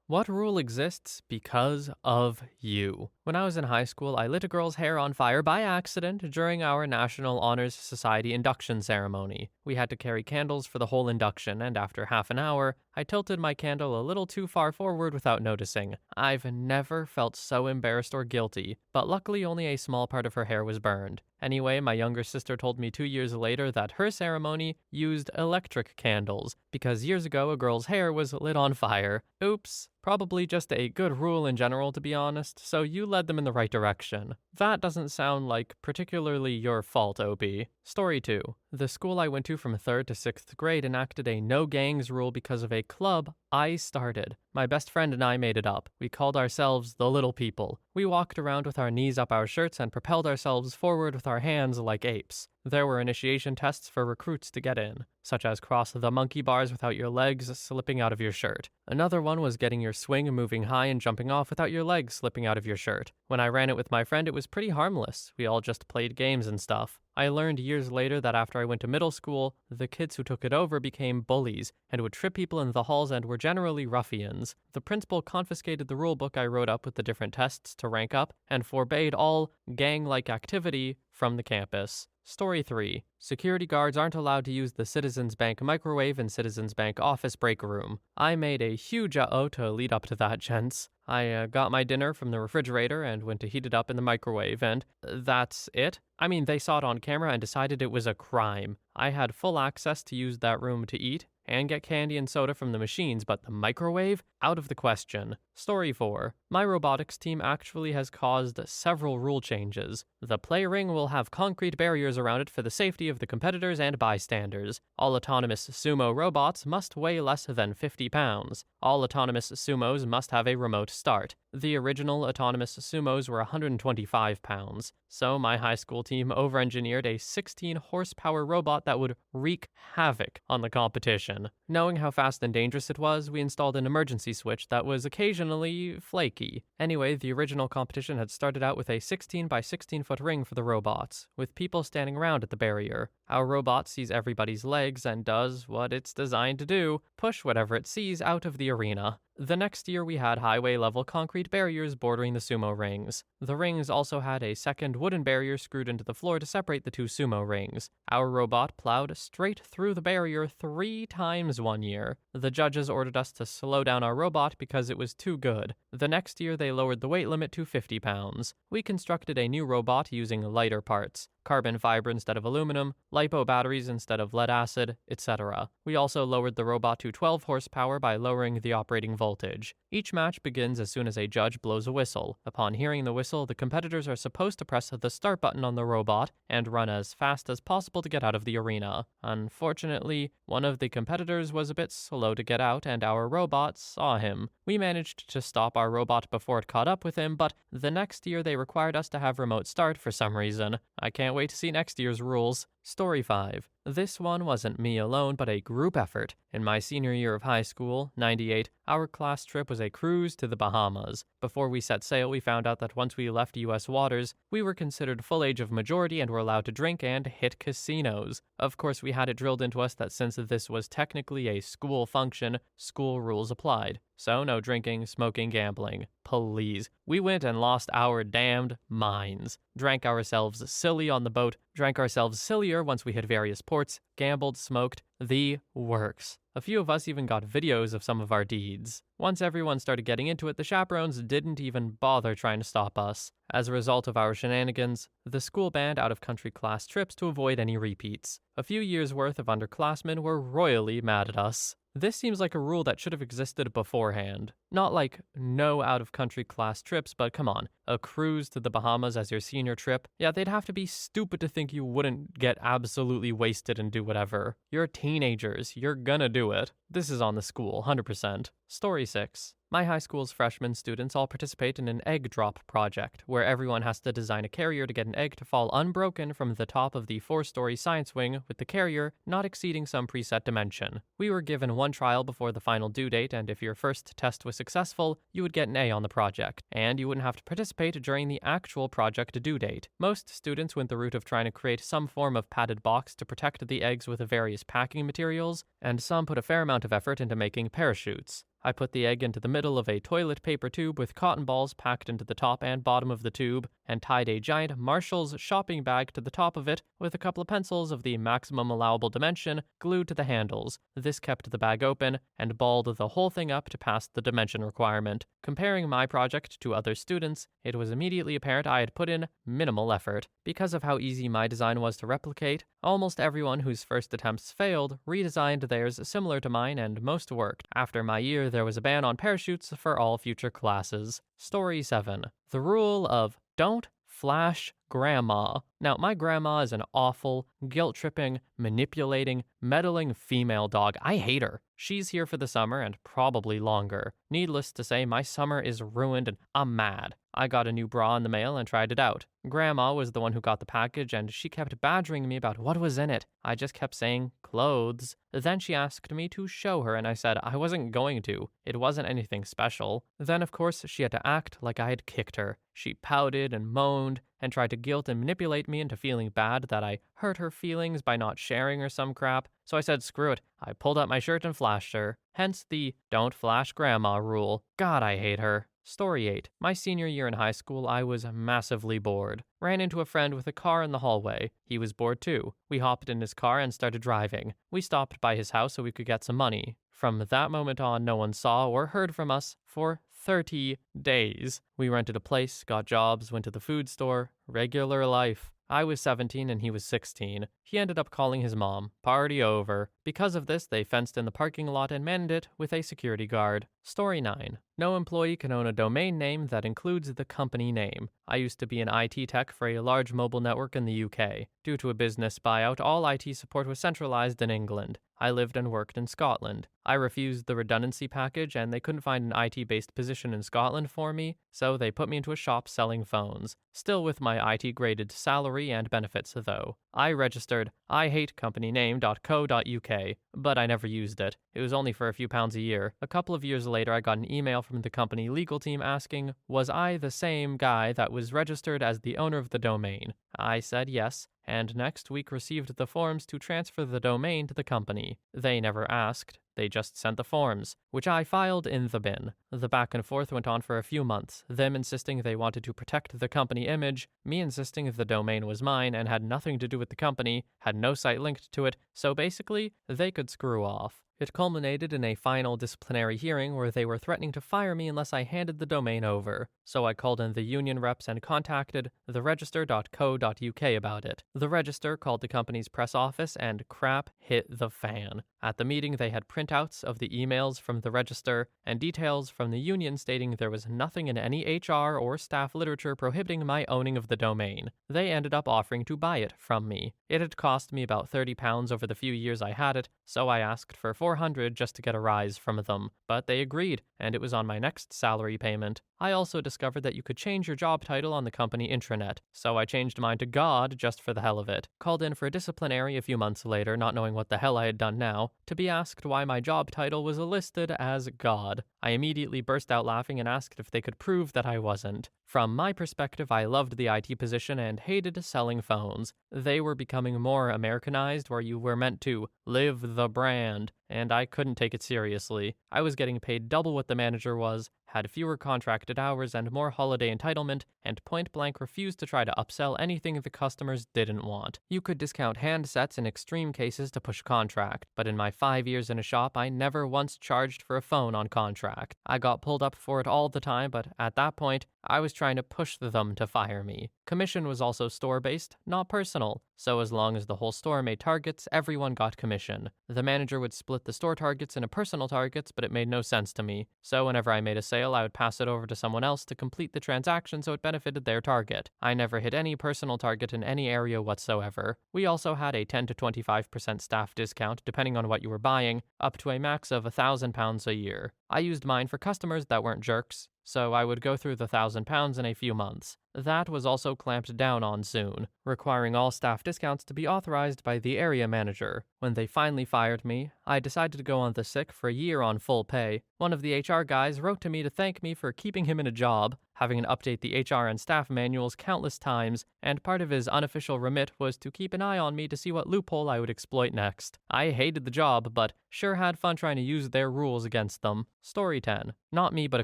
What rule exists because of you? When I was in high school, I lit a girl's hair on fire by accident during our National Honors Society induction ceremony. We had to carry candles for the whole induction, and after half an hour, I tilted my candle a little too far forward without noticing. I've never felt so embarrassed or guilty, but luckily only a small part of her hair was burned. Anyway, my younger sister told me 2 years later that her ceremony used electric candles because years ago a girl's hair was lit on fire. Oops. Probably just a good rule in general, to be honest, so you led them in the right direction. That doesn't sound like particularly your fault, OB. Story 2. The school I went to from 3rd to 6th grade enacted a no gangs rule because of a club I started. My best friend and I made it up. We called ourselves the Little People. We walked around with our knees up our shirts and propelled ourselves forward with our hands like apes. There were initiation tests for recruits to get in, such as cross the monkey bars without your legs slipping out of your shirt. Another one was getting your swing moving high and jumping off without your legs slipping out of your shirt. When I ran it with my friend, it was pretty harmless. We all just played games and stuff. I learned years later that after I went to middle school, the kids who took it over became bullies and would trip people in the halls and were generally ruffians. The principal confiscated the rule book I wrote up with the different tests to rank up and forbade all gang-like activity from the campus. Story 3. Security guards aren't allowed to use the Citizens Bank microwave in Citizens Bank office break room. I made a huge uh-oh to lead up to that, gents. I got my dinner from the refrigerator and went to heat it up in the microwave, and that's it. I mean, they saw it on camera and decided it was a crime. I had full access to use that room to eat and get candy and soda from the machines, but the microwave? Out of the question. Story 4. My robotics team actually has caused several rule changes. The play ring will have concrete barriers around it for the safety of the competitors and bystanders. All autonomous sumo robots must weigh less than 50 pounds. All autonomous sumos must have a remote start. The original autonomous sumos were 125 pounds, so my high school team over-engineered a 16-horsepower robot that would wreak havoc on the competition. Knowing how fast and dangerous it was, we installed an emergency switch that was occasionally flaky. Anyway, the original competition had started out with a 16 by 16 foot ring for the robots, with people standing around at the barrier. Our robot sees everybody's legs and does what it's designed to do, push whatever it sees out of the arena. The next year we had highway-level concrete barriers bordering the sumo rings. The rings also had a second wooden barrier screwed into the floor to separate the two sumo rings. Our robot plowed straight through the barrier 3 times one year. The judges ordered us to slow down our robot because it was too good. The next year they lowered the weight limit to 50 pounds. We constructed a new robot using lighter parts. Carbon fiber instead of aluminum, lipo batteries instead of lead acid, etc. We also lowered the robot to 12 horsepower by lowering the operating voltage. Each match begins as soon as a judge blows a whistle. Upon hearing the whistle, the competitors are supposed to press the start button on the robot and run as fast as possible to get out of the arena. Unfortunately, one of the competitors was a bit slow to get out and our robot saw him. We managed to stop our robot before it caught up with him, but the next year they required us to have remote start for some reason. I can't wait to see next year's rules. Story 5. This one wasn't me alone, but a group effort. In my senior year of high school, 98, our class trip was a cruise to the Bahamas. Before we set sail, we found out that once we left U.S. waters, we were considered full age of majority and were allowed to drink and hit casinos. Of course, we had it drilled into us that since this was technically a school function, school rules applied. So no drinking, smoking, gambling. Please. We went and lost our damned minds. Drank ourselves silly on the boat, drank ourselves sillier once we hit various ports, gambled, smoked, the works. A few of us even got videos of some of our deeds. Once everyone started getting into it, the chaperones didn't even bother trying to stop us. As a result of our shenanigans, the school banned out-of-country class trips to avoid any repeats. A few years' worth of underclassmen were royally mad at us. This seems like a rule that should have existed beforehand. Not like no out-of-country class trips, but come on, a cruise to the Bahamas as your senior trip? Yeah, they'd have to be stupid to think you wouldn't get absolutely wasted and do whatever. You're teenagers, you're gonna do it. This is on the school, 100%. Story 6. My high school's freshman students all participate in an egg drop project, where everyone has to design a carrier to get an egg to fall unbroken from the top of the 4-story science wing, with the carrier not exceeding some preset dimension. We were given one trial before the final due date, and if your first test was successful, you would get an A on the project, and you wouldn't have to participate during the actual project due date. Most students went the route of trying to create some form of padded box to protect the eggs with various packing materials, and some put a fair amount of effort into making parachutes. I put the egg into the middle of a toilet paper tube with cotton balls packed into the top and bottom of the tube, and tied a giant Marshall's shopping bag to the top of it with a couple of pencils of the maximum allowable dimension glued to the handles. This kept the bag open and balled the whole thing up to pass the dimension requirement. Comparing my project to other students, it was immediately apparent I had put in minimal effort. Because of how easy my design was to replicate, almost everyone whose first attempts failed redesigned theirs similar to mine, and most worked. After my year, there was a ban on parachutes for all future classes. Story 7. The rule of don't flash grandma. Now, my grandma is an awful, guilt-tripping, manipulating, meddling female dog. I hate her. She's here for the summer and probably longer. Needless to say, my summer is ruined and I'm mad. I got a new bra in the mail and tried it out. Grandma was the one who got the package, and she kept badgering me about what was in it. I just kept saying, clothes. Then she asked me to show her, and I said I wasn't going to. It wasn't anything special. Then, of course, she had to act like I had kicked her. She pouted and moaned and tried to guilt and manipulate me into feeling bad that I hurt her feelings by not sharing or some crap. So I said, screw it. I pulled up my shirt and flashed her. Hence the don't flash grandma rule. God, I hate her. Story 8. My senior year in high school, I was massively bored. Ran into a friend with a car in the hallway. He was bored too. We hopped in his car and started driving. We stopped by his house so we could get some money. From that moment on, no one saw or heard from us for 30 days. We rented a place, got jobs, went to the food store. Regular life. I was 17 and he was 16. He ended up calling his mom. Party over. Because of this, they fenced in the parking lot and manned it with a security guard. Story 9. No employee can own a domain name that includes the company name. I used to be an IT tech for a large mobile network in the UK. Due to a business buyout, all IT support was centralized in England. I lived and worked in Scotland. I refused the redundancy package, and they couldn't find an IT-based position in Scotland for me, so they put me into a shop selling phones. Still with my IT-graded salary and benefits, though. I registered ihatecompany.name.co.uk, but I never used it. It was only for a few pounds a year. A couple of years later, I got an email from the company legal team asking, was I the same guy that was registered as the owner of the domain? I said yes, and next week received the forms to transfer the domain to the company. They never asked. They just sent the forms, which I filed in the bin. The back and forth went on for a few months, them insisting they wanted to protect the company image, me insisting the domain was mine and had nothing to do with the company, had no site linked to it, so basically, they could screw off. It culminated in a final disciplinary hearing where they were threatening to fire me unless I handed the domain over. So I called in the union reps and contacted theregister.co.uk about it. The Register called the company's press office and crap hit the fan. At the meeting, they had printouts of the emails from the Register and details from the union stating there was nothing in any HR or staff literature prohibiting my owning of the domain. They ended up offering to buy it from me. It had cost me about £30 over the few years I had it, so I asked for $400 just to get a rise from them, but they agreed, and it was on my next salary payment. I also discovered that you could change your job title on the company intranet, so I changed mine to God just for the hell of it. Called in for a disciplinary a few months later, not knowing what the hell I had done now, to be asked why my job title was listed as God. I immediately burst out laughing and asked if they could prove that I wasn't. From my perspective, I loved the IT position and hated selling phones. They were becoming more Americanized, where you were meant to live the brand, and I couldn't take it seriously. I was getting paid double what the manager was, had fewer contracted hours and more holiday entitlement, and point-blank refused to try to upsell anything the customers didn't want. You could discount handsets in extreme cases to push contract, but in my 5 years in a shop, I never once charged for a phone on contract. I got pulled up for it all the time, but at that point, I was trying to push them to fire me. Commission was also store-based, not personal, so as long as the whole store made targets, everyone got commission. The manager would split the store targets into personal targets, but it made no sense to me. So whenever I made a sale, I would pass it over to someone else to complete the transaction so it benefited their target. I never hit any personal target in any area whatsoever. We also had a 10 to 25% staff discount depending on what you were buying, up to a max of £1,000 a year. I used mine for customers that weren't jerks, so I would go through the £1,000 in a few months. That was also clamped down on soon, requiring all staff discounts to be authorized by the area manager. When they finally fired me, I decided to go on the sick for a year on full pay. One of the HR guys wrote to me to thank me for keeping him in a job, having to update the HR and staff manuals countless times, and part of his unofficial remit was to keep an eye on me to see what loophole I would exploit next. I hated the job, but sure had fun trying to use their rules against them. Story 10. Not me, but a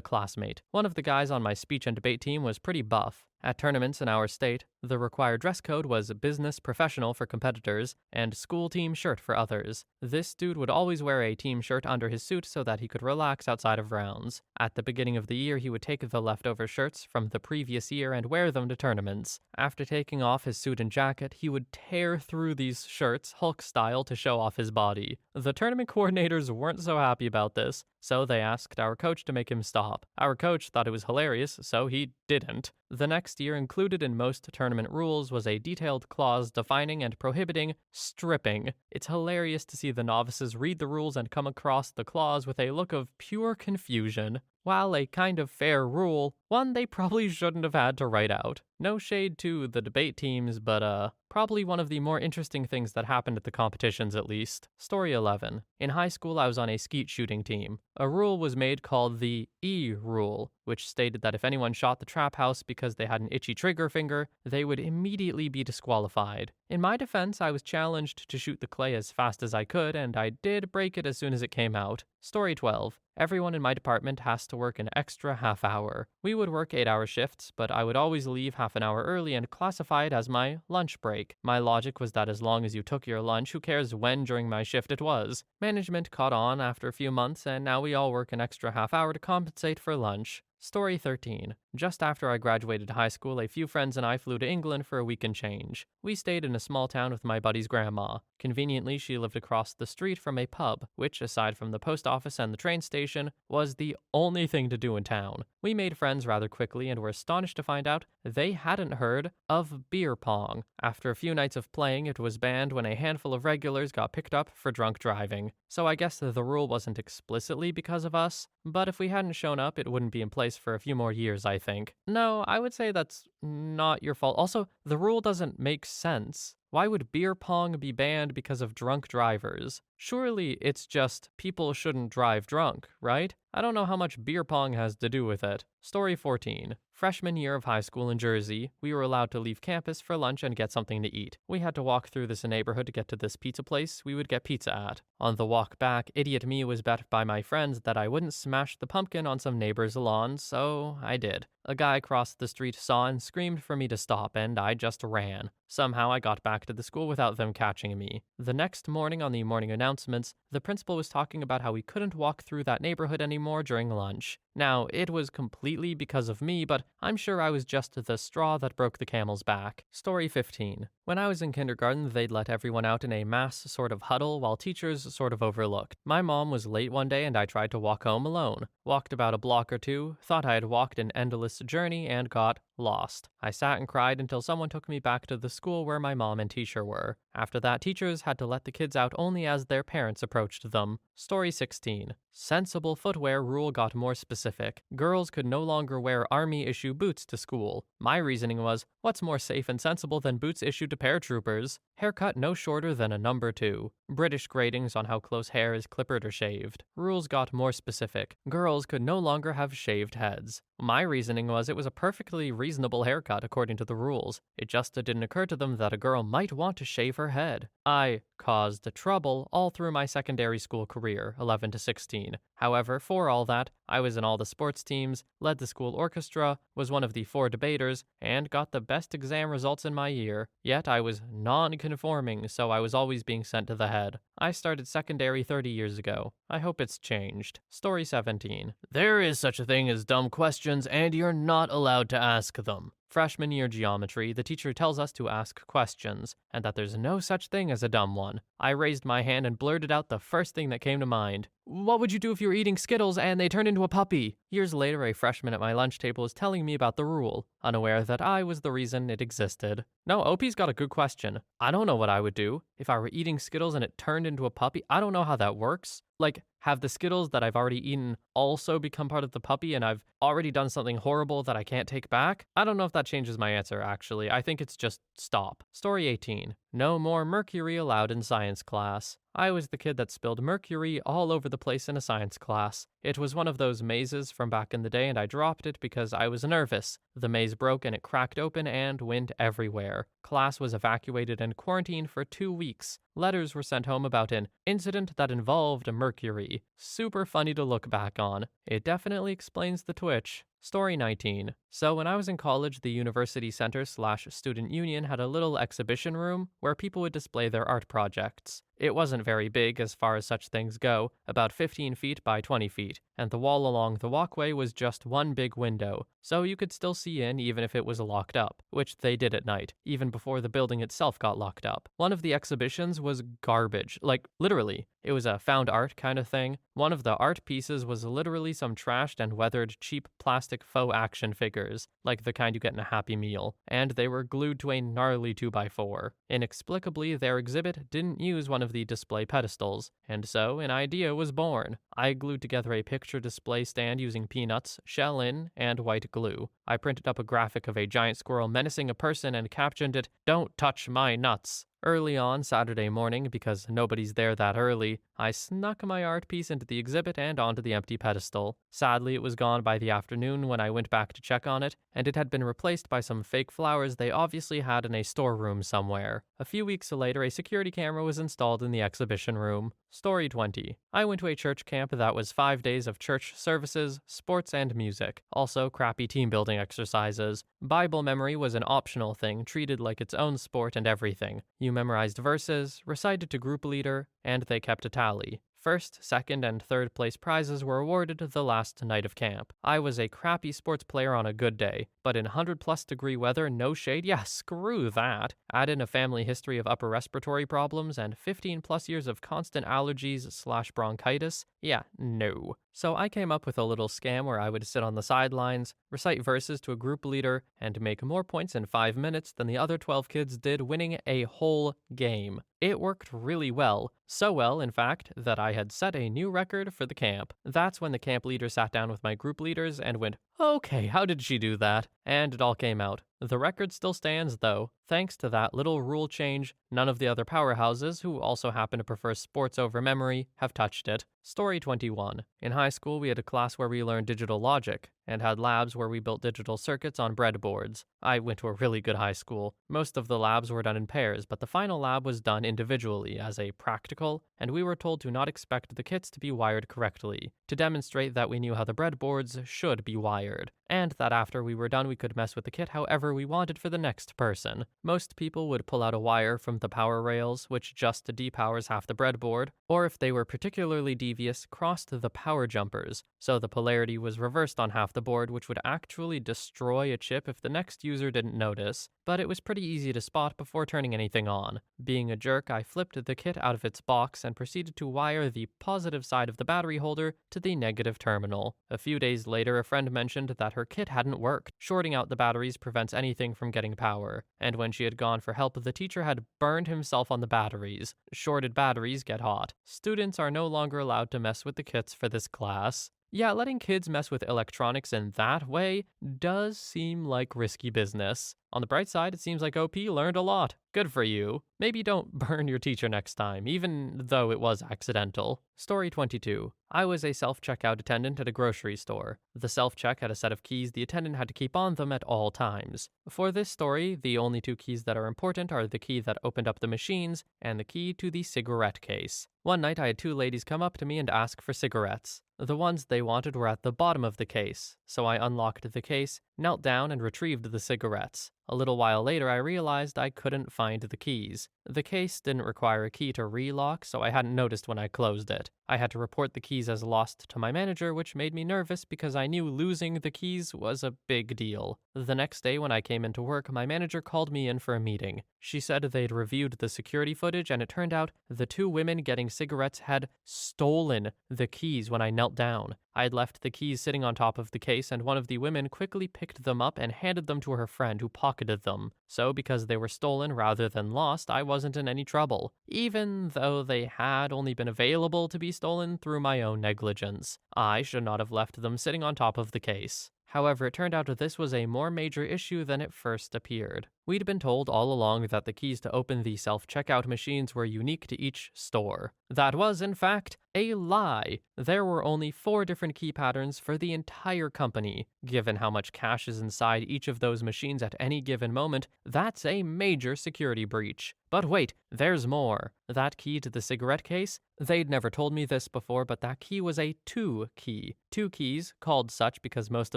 classmate. One of the guys on my speech and debate team was pretty buff. At tournaments in our state, the required dress code was business professional for competitors and school team shirt for others. This dude would always wear a team shirt under his suit so that he could relax outside of rounds. At the beginning of the year, he would take the leftover shirts from the previous year and wear them to tournaments. After taking off his suit and jacket, he would tear through these shirts Hulk style to show off his body. The tournament coordinators weren't so happy about this, so they asked our coach to make him stop. Our coach thought it was hilarious, so he didn't. The next year, included in most tournament rules, was a detailed clause defining and prohibiting stripping. It's hilarious to see the novices read the rules and come across the clause with a look of pure confusion. While a kind of fair rule, one they probably shouldn't have had to write out. No shade to the debate teams, but probably one of the more interesting things that happened at the competitions at least. Story 11. In high school, I was on a skeet shooting team. A rule was made called the E rule, which stated that if anyone shot the trap house because they had an itchy trigger finger, they would immediately be disqualified. In my defense, I was challenged to shoot the clay as fast as I could, and I did break it as soon as it came out. Story 12. Everyone in my department has to work an extra half hour. We would work 8-hour shifts, but I would always leave half an hour early and classify it as my lunch break. My logic was that as long as you took your lunch, who cares when during my shift it was? Management caught on after a few months, and now we all work an extra half hour to compensate for lunch. Story 13. Just after I graduated high school, a few friends and I flew to England for a week and change. We stayed in a small town with my buddy's grandma. Conveniently, she lived across the street from a pub, which, aside from the post office and the train station, was the only thing to do in town. We made friends rather quickly and were astonished to find out they hadn't heard of beer pong. After a few nights of playing, it was banned when a handful of regulars got picked up for drunk driving. So I guess the rule wasn't explicitly because of us, but if we hadn't shown up, it wouldn't be in place for a few more years, I think. No, I would say that's not your fault. Also, the rule doesn't make sense. Why would beer pong be banned because of drunk drivers? Surely it's just people shouldn't drive drunk, right? I don't know how much beer pong has to do with it. Story 14. Freshman year of high school in Jersey, we were allowed to leave campus for lunch and get something to eat. We had to walk through this neighborhood to get to this pizza place we would get pizza at. On the walk back, idiot me was bet by my friends that I wouldn't smash the pumpkin on some neighbor's lawn, so I did. A guy across the street saw and screamed for me to stop, and I just ran. Somehow I got back to the school without them catching me. The next morning on the morning announcements, the principal was talking about how we couldn't walk through that neighborhood anymore during lunch. Now, it was completely because of me, but I'm sure I was just the straw that broke the camel's back. Story 15. When I was in kindergarten, they'd let everyone out in a mass sort of huddle while teachers sort of overlooked. My mom was late one day and I tried to walk home alone. Walked about a block or two, thought I had walked an endless journey, and got lost. I sat and cried until someone took me back to the school where my mom and teacher were. After that, teachers had to let the kids out only as their parents approached them. Story 16. Sensible footwear rule got more specific. Girls could no longer wear army-issue boots to school. My reasoning was, what's more safe and sensible than boots issued to paratroopers? Haircut no shorter than a number 2. British gradings on how close hair is clippered or shaved. Rules got more specific. Girls could no longer have shaved heads. My reasoning was it was a perfectly reasonable haircut according to the rules. It just didn't occur to them that a girl might want to shave her head. I caused trouble all through my secondary school career, 11 to 16. However, for all that, I was in all the sports teams, led the school orchestra, was one of the 4 debaters, and got the best exam results in my year. Yet I was non-conforming, so I was always being sent to the head. I started secondary 30 years ago. I hope it's changed. Story 17. There is such a thing as dumb questions, and you're not allowed to ask them. Freshman year geometry, the teacher tells us to ask questions, and that there's no such thing as a dumb one. I raised my hand and blurted out the first thing that came to mind. What would you do if you were eating Skittles and they turned into a puppy? Years later, a freshman at my lunch table was telling me about the rule, unaware that I was the reason it existed. No, OP's got a good question. I don't know what I would do. If I were eating Skittles and it turned into a puppy, I don't know how that works. Like, have the Skittles that I've already eaten also become part of the puppy and I've already done something horrible that I can't take back? I don't know if that changes my answer, actually. I think it's just stop. Story 18. No more mercury allowed in science class. I was the kid that spilled mercury all over the place in a science class. It was one of those mazes from back in the day and I dropped it because I was nervous. The maze broke and it cracked open and went everywhere. Class was evacuated and quarantined for 2 weeks. Letters were sent home about an incident that involved mercury. Super funny to look back on. It definitely explains the twitch. Story 19. So when I was in college, the university center/student union had a little exhibition room where people would display their art projects. It wasn't very big as far as such things go, about 15 feet by 20 feet, and the wall along the walkway was just one big window, so you could still see in even if it was locked up, which they did at night, even before the building itself got locked up. One of the exhibitions was garbage, like literally. It was a found art kind of thing. One of the art pieces was literally some trashed and weathered cheap plastic faux action figures, like the kind you get in a Happy Meal, and they were glued to a gnarly 2x4. Inexplicably, their exhibit didn't use one of the display pedestals, and so an idea was born. I glued together a picture display stand using peanuts, shell-in, and white glue. I printed up a graphic of a giant squirrel menacing a person and captioned it, "Don't touch my nuts." Early on Saturday morning, because nobody's there that early, I snuck my art piece into the exhibit and onto the empty pedestal. Sadly, it was gone by the afternoon when I went back to check on it, and it had been replaced by some fake flowers they obviously had in a storeroom somewhere. A few weeks later, a security camera was installed in the exhibition room. Story 20. I went to a church camp that was 5 days of church services, sports, and music. Also, crappy team building exercises. Bible memory was an optional thing, treated like its own sport and everything. You memorized verses, recited to group leader, and they kept a tally. First, second, and third place prizes were awarded the last night of camp. I was a crappy sports player on a good day, but in 100+ degree weather, no shade, yeah, screw that. Add in a family history of upper respiratory problems and 15+ years of constant allergies/bronchitis, yeah, no. So I came up with a little scam where I would sit on the sidelines, recite verses to a group leader, and make more points in 5 minutes than the other 12 kids did, winning a whole game. It worked really well. So well, in fact, that I had set a new record for the camp. That's when the camp leader sat down with my group leaders and went, "Okay, how did she do that?" And it all came out. The record still stands, though. Thanks to that little rule change, none of the other powerhouses, who also happen to prefer sports over memory, have touched it. Story 21. In high school, we had a class where we learned digital logic, and had labs where we built digital circuits on breadboards. I went to a really good high school. Most of the labs were done in pairs, but the final lab was done individually as a practical, and we were told to not expect the kits to be wired correctly, to demonstrate that we knew how the breadboards should be wired, and that after we were done we could mess with the kit however we wanted for the next person. Most people would pull out a wire from the power rails, which just depowers half the breadboard, or if they were particularly devious, crossed the power jumpers, so the polarity was reversed on half the board, which would actually destroy a chip if the next user didn't notice, but it was pretty easy to spot before turning anything on. Being a jerk, I flipped the kit out of its box and proceeded to wire the positive side of the battery holder to the negative terminal. A few days later, a friend mentioned that her kit hadn't worked. Shorting out the batteries prevents anything from getting power, and when she had gone for help, the teacher had burned himself on the batteries. Shorted batteries get hot. Students are no longer allowed to mess with the kits for this class. Yeah, letting kids mess with electronics in that way does seem like risky business. On the bright side, it seems like OP learned a lot. Good for you. Maybe don't burn your teacher next time, even though it was accidental. Story 22. I was a self-checkout attendant at a grocery store. The self-check had a set of keys the attendant had to keep on them at all times. For this story, the only 2 keys that are important are the key that opened up the machines and the key to the cigarette case. One night I had 2 ladies come up to me and ask for cigarettes. The ones they wanted were at the bottom of the case, so I unlocked the case, knelt down, and retrieved the cigarettes. A little while later, I realized I couldn't find the keys. The case didn't require a key to relock, so I hadn't noticed when I closed it. I had to report the keys as lost to my manager, which made me nervous because I knew losing the keys was a big deal. The next day, when I came into work, my manager called me in for a meeting. She said they'd reviewed the security footage, and it turned out the two women getting cigarettes had stolen the keys when I knelt down. I had left the keys sitting on top of the case, and one of the women quickly picked them up and handed them to her friend, who pocketed them. So, because they were stolen rather than lost, I wasn't in any trouble, even though they had only been available to be stolen through my own negligence. I should not have left them sitting on top of the case. However, it turned out that this was a more major issue than it first appeared. We'd been told all along that the keys to open the self-checkout machines were unique to each store. That was, in fact, a lie. There were only 4 different key patterns for the entire company. Given how much cash is inside each of those machines at any given moment, that's a major security breach. But wait, there's more. That key to the cigarette case? They'd never told me this before, but that key was a 2 key. 2 keys, called such because most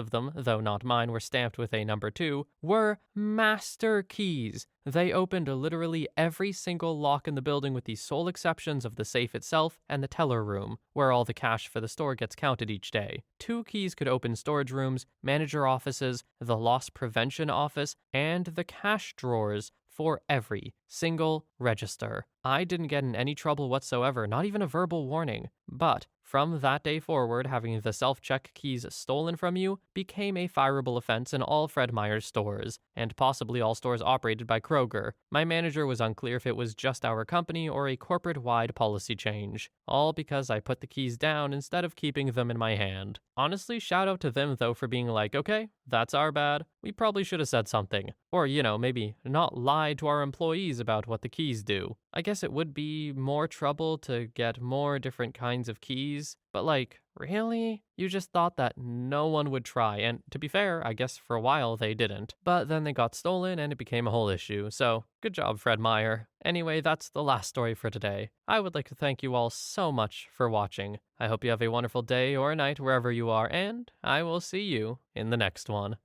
of them, though not mine, were stamped with a number 2, were master keys. They opened literally every single lock in the building with the sole exceptions of the safe itself and the teller room, where all the cash for the store gets counted each day. 2 keys could open storage rooms, manager offices, the loss prevention office, and the cash drawers for every single register. I didn't get in any trouble whatsoever, not even a verbal warning. But from that day forward, having the self-check keys stolen from you became a fireable offense in all Fred Meyer's stores, and possibly all stores operated by Kroger. My manager was unclear if it was just our company or a corporate-wide policy change, all because I put the keys down instead of keeping them in my hand. Honestly, shout out to them though for being like, okay, that's our bad. We probably should have said something. Or, maybe not lied to our employees about what the keys do. I guess it would be more trouble to get more different kinds of keys, but really? You just thought that no one would try, and to be fair, I guess for a while they didn't. But then they got stolen and it became a whole issue, so good job, Fred Meyer. Anyway, that's the last story for today. I would like to thank you all so much for watching. I hope you have a wonderful day or night wherever you are, and I will see you in the next one.